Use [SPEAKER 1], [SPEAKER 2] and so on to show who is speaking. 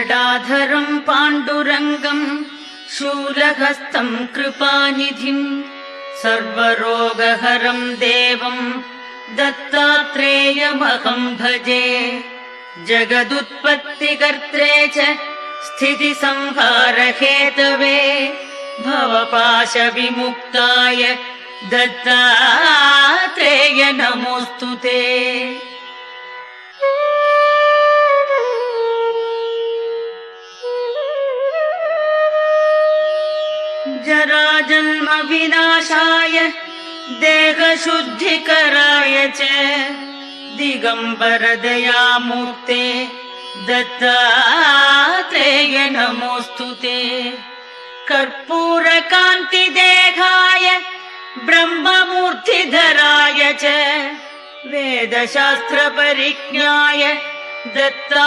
[SPEAKER 1] गदाधरं पाण्डुरङ्गं शूलहस्तं कृपानिधिं सर्वरोगहरं देवं दत्तात्रेयमहं भजे। जगदुत्पत्तिकर्त्रे च स्थितिसंहारहेतवे भवपाशविमुक्ताय दत्तात्रेय नमोऽस्तु ते। जराजन्म विनाशाय देहशुद्धिकराय च दिगंबर दयामूर्ते दत्तात्रेय नमोऽस्तु ते। कर्पूरकान्तिदेहाय ब्रह्ममूर्तिधराय च वेदशास्त्रपरिज्ञाय दत्तात्रेय